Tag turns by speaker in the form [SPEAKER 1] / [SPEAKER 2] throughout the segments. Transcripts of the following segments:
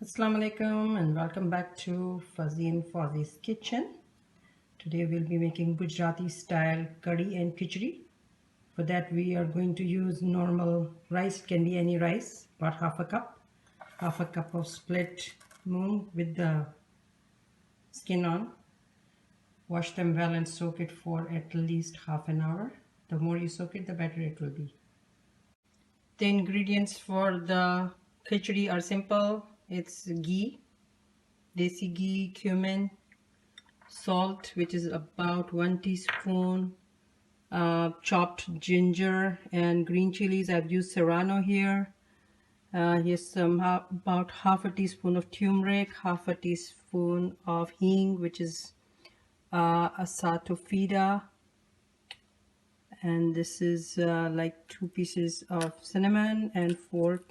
[SPEAKER 1] Assalamu alaikum and welcome back to Fuzzy and Fauzi's kitchen. Today we'll be making Gujarati style curry and kitchri. For that we are going to use normal rice, it can be any rice, about half a cup of split moong with the skin on. Wash them well and soak it for at least half an hour. The more you soak it, the better it will be. The ingredients for the khichdi are simple. It's ghee, desi ghee, cumin, salt, which is about 1 teaspoon, chopped ginger and green chilies. I've used serrano here. Here's some about half a teaspoon of turmeric, half a teaspoon of hing, which is asatofida, and this is like 2 pieces of cinnamon and 4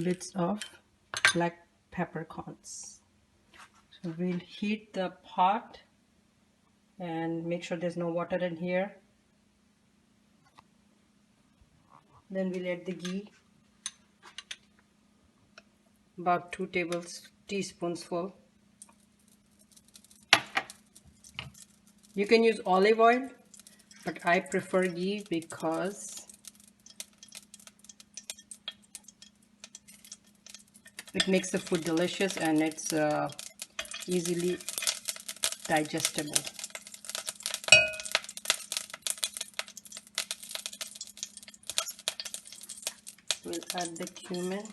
[SPEAKER 1] bits of black peppercorns. So we'll heat the pot and make sure there's no water in here. Then we'll add the ghee, about 2 teaspoons full. You can use olive oil, but I prefer ghee because it makes the food delicious and it's easily digestible. We'll add the cumin.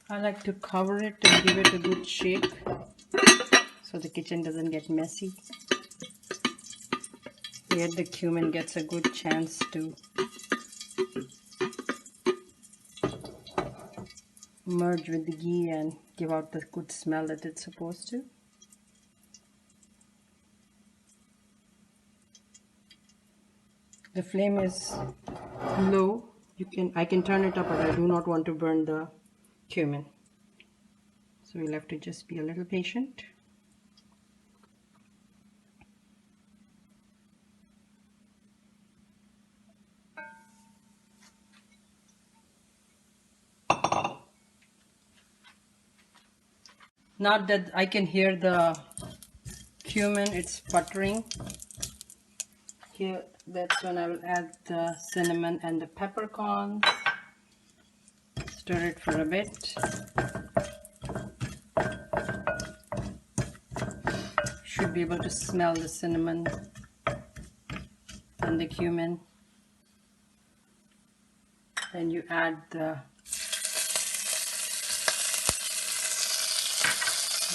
[SPEAKER 1] I like to cover it and give it a good shake so the kitchen doesn't get messy. Here the cumin gets a good chance to merge with the ghee and give out the good smell that it's supposed to. The flame is low. I can turn it up, but I do not want to burn the cumin. So we'll have to just be a little patient. Now that I can hear the cumin, it's sputtering. Here, that's when I will add the cinnamon and the peppercorns. Stir it for a bit. Should be able to smell the cinnamon and the cumin. Then you add the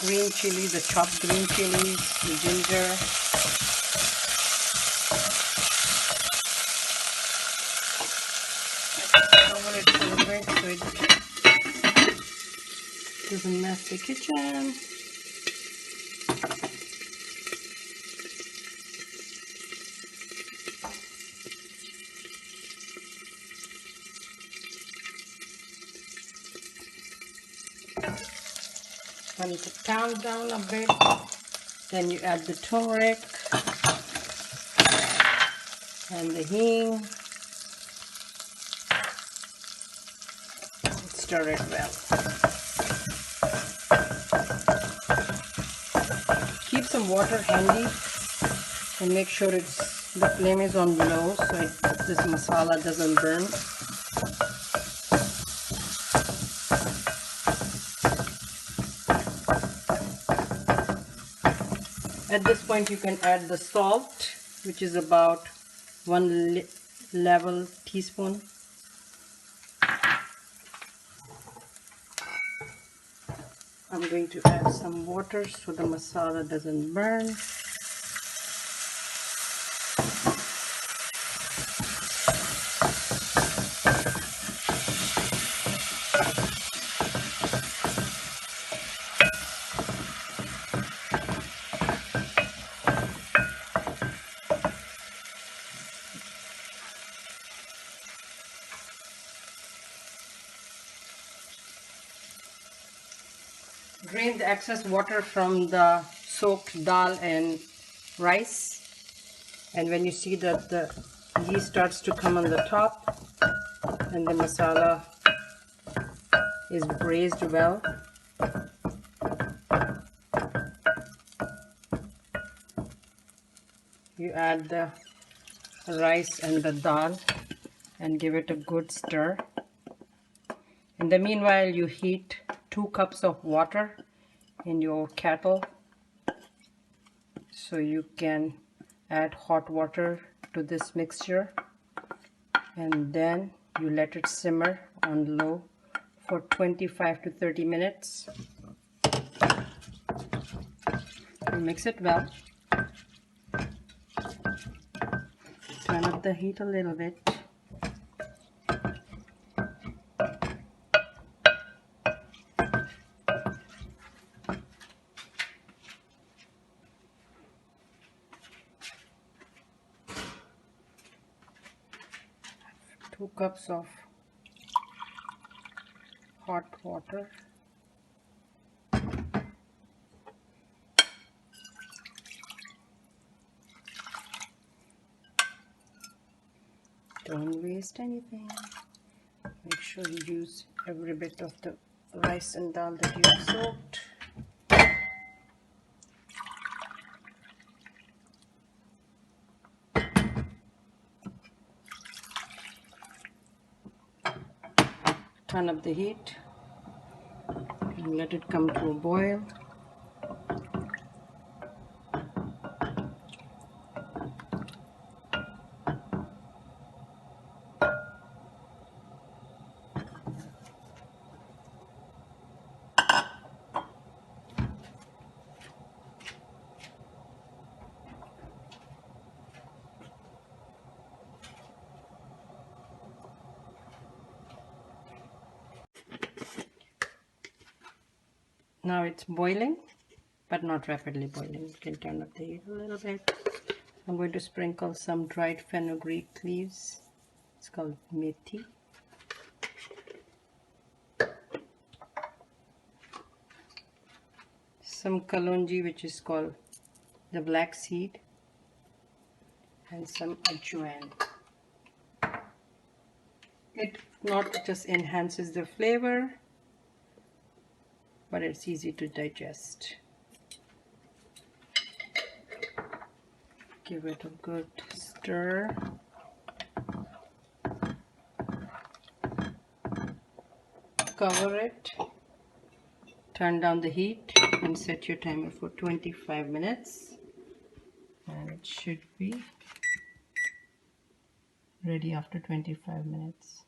[SPEAKER 1] green chili, the chopped green chilies, the ginger. Cover it for a bit so it doesn't mess the kitchen. When it calms down a bit, then you add the turmeric and the hing. Stir it well. Keep some water handy and make sure the flame is on low so this masala doesn't burn. At this point you can add the salt, which is about 1 level teaspoon. I'm going to add some water so the masala doesn't burn. Drain the excess water from the soaked dal and rice, and when you see that the ghee starts to come on the top and the masala is braised well, you add the rice and the dal and give it a good stir. In the meanwhile, you heat 2 cups of water in your kettle, so you can add hot water to this mixture, and then you let it simmer on low for 25 to 30 minutes. You mix it well. Turn up the heat a little bit. Two cups of hot water. Don't waste anything. Make sure you use every bit of the rice and dal that you have soaked. Turn up the heat and let it come to a boil. Now it's boiling, but not rapidly boiling. You can turn up the heat a little bit. I'm going to sprinkle some dried fenugreek leaves. It's called methi. Some kalonji, which is called the black seed, and some ajwain. It not just enhances the flavor, but it's easy to digest. Give it a good stir. Cover it. Turn down the heat and set your timer for 25 minutes. And it should be ready after 25 minutes.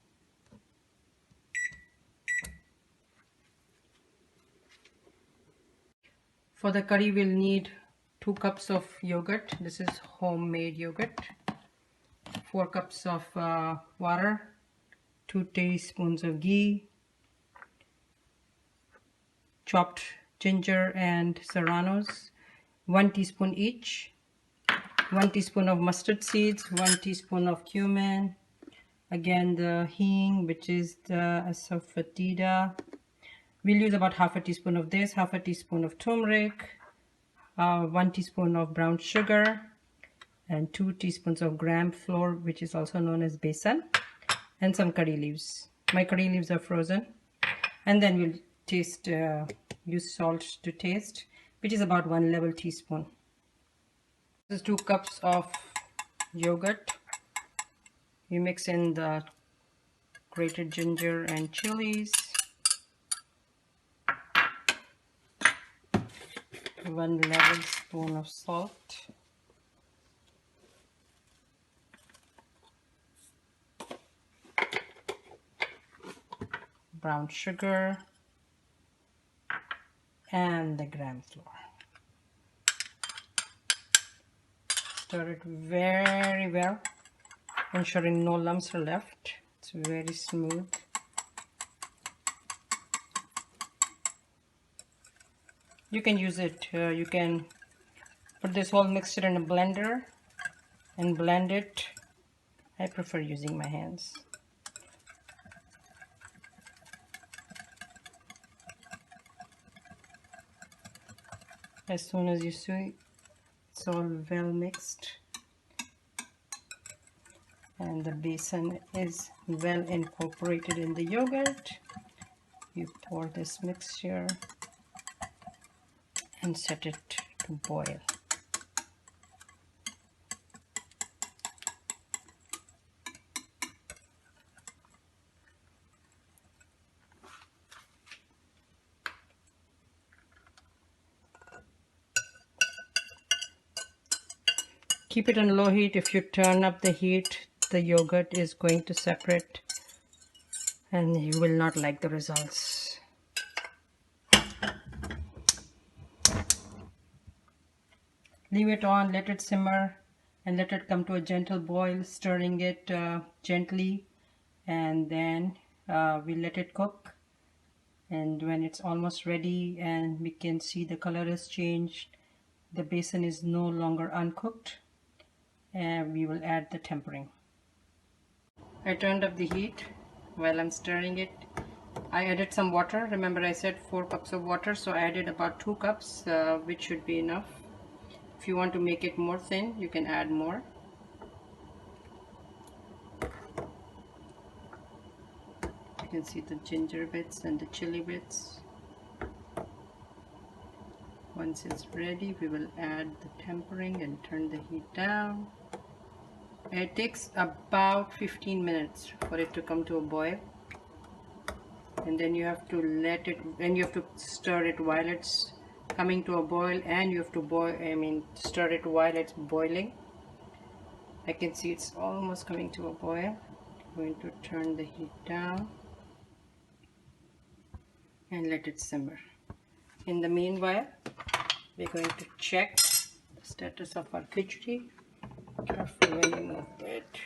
[SPEAKER 1] For the curry, we'll need 2 cups of yogurt. This is homemade yogurt. 4 cups of water, 2 teaspoons of ghee, chopped ginger and serranos, 1 teaspoon each, 1 teaspoon of mustard seeds, 1 teaspoon of cumin, again the hing, which is the asafoetida. We'll use about half a teaspoon of this, half a teaspoon of turmeric, 1 teaspoon of brown sugar, and 2 teaspoons of gram flour, which is also known as besan, and some curry leaves. My curry leaves are frozen. And then we'll taste, use salt to taste, which is about 1 level teaspoon. This is 2 cups of yogurt. You mix in the grated ginger and chilies, 1 level spoon of salt, brown sugar, and the gram flour. Stir it very well, ensuring no lumps are left. It's very smooth. You can use it, you can put this whole mixture in a blender and blend it. I prefer using my hands. As soon as you see it's it's all well mixed and the besan is well incorporated in the yogurt, you pour this mixture and set it to boil. Keep it on low heat. If you turn up the heat, the yogurt is going to separate and you will not like the results. Leave it on, let it simmer and let it come to a gentle boil, stirring it gently, and then we let it cook. And when it's almost ready and we can see the color has changed, the besan is no longer uncooked, and we will add the tempering. I turned up the heat. While I'm stirring it, I added some water. Remember I said 4 cups of water, so I added about 2 cups, which should be enough. If you want to make it more thin, you can add more. You can see the ginger bits and the chili bits. Once it's ready, we will add the tempering and turn the heat down. It takes about 15 minutes for it to come to a boil, and then you have to let it, and you have to stir it while it's coming to a boil, and you have to stir it while it's boiling. I can see it's almost coming to a boil. I'm going to turn the heat down and let it simmer. In the meanwhile, we're going to check the status of our kitchri. Careful when you move it.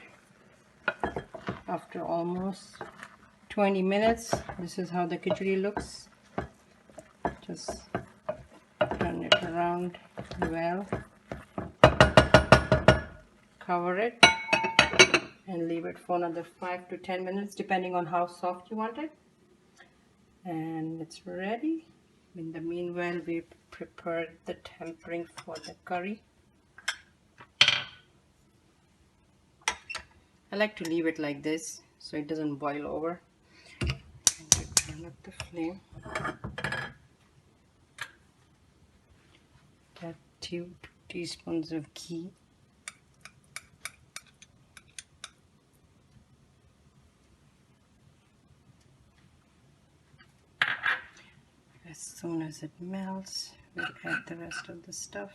[SPEAKER 1] After almost 20 minutes, this is how the kitchri looks. Just turn it around well, cover it and leave it for another 5 to 10 minutes depending on how soft you want it, and it's ready. In the meanwhile, we prepared the tempering for the curry. I like to leave it like this so it doesn't boil over. And turn up the flame. Add 2 teaspoons of ghee. As soon as it melts, we'll add the rest of the stuff.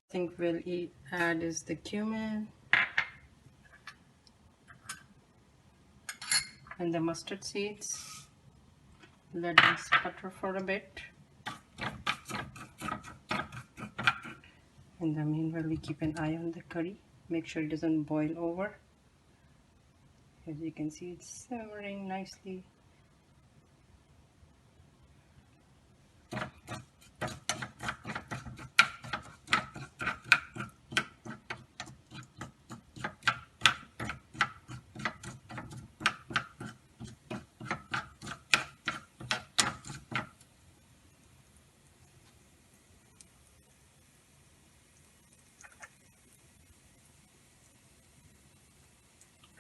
[SPEAKER 1] I think we'll add is the cumin and the mustard seeds. Let them sputter for a bit. In the meanwhile, we keep an eye on the curry. Make sure it doesn't boil over. As you can see, it's simmering nicely.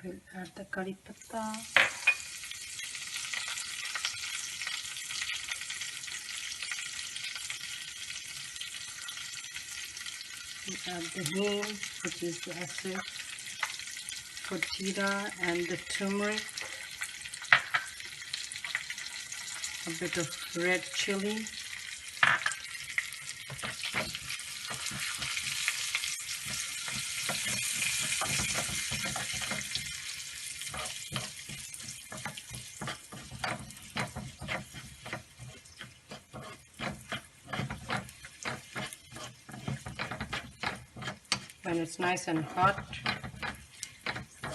[SPEAKER 1] We'll add the curry patta. We add the hing, which is the acid, cotida and the turmeric, a bit of red chili, when it's nice and hot,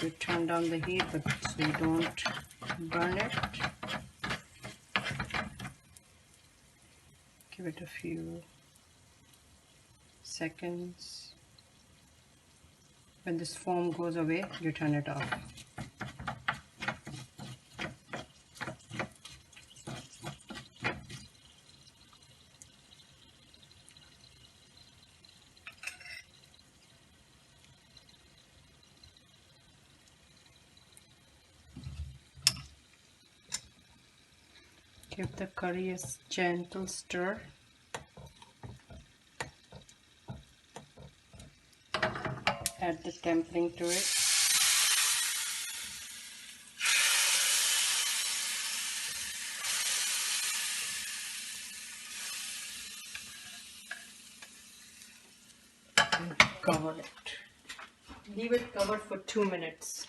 [SPEAKER 1] you turn down the heat but so you don't burn it. Give it a few seconds. When this foam goes away, you turn it off. Give the curry a gentle stir. Add the tempering to it. And cover it. Leave it covered for 2 minutes.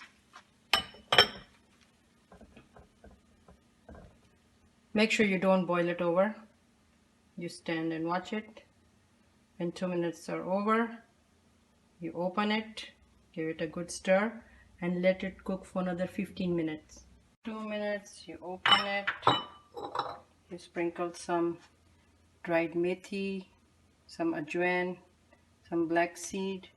[SPEAKER 1] Make sure you don't boil it over. You stand and watch it. When 2 minutes are over, you open it, give it a good stir, and let it cook for another 15 minutes. 2 minutes, you open it, you sprinkle some dried methi, some ajwain, some black seed.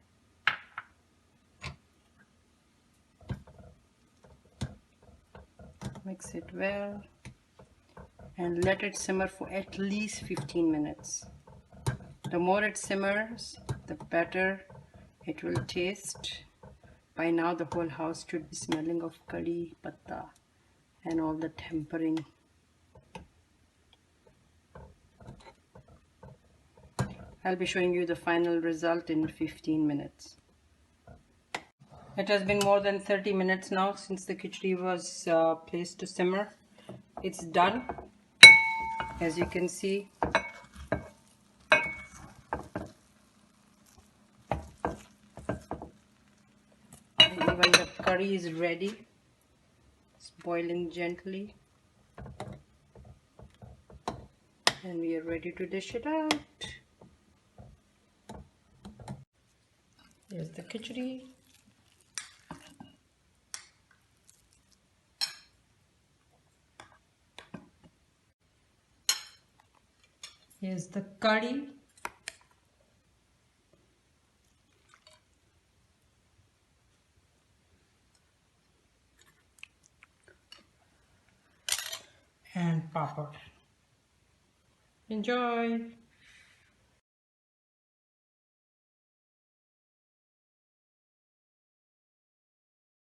[SPEAKER 1] Mix it well and let it simmer for at least 15 minutes. The more it simmers, the better it will taste. By now the whole house should be smelling of curry patta and all the tempering. I'll be showing you the final result in 15 minutes. It has been more than 30 minutes now since the khichdi was placed to simmer. It's done, as you can see. And even the curry is ready. It's boiling gently. And we are ready to dish it out. Here's the khichdi. Here's the curry. And papad. Enjoy!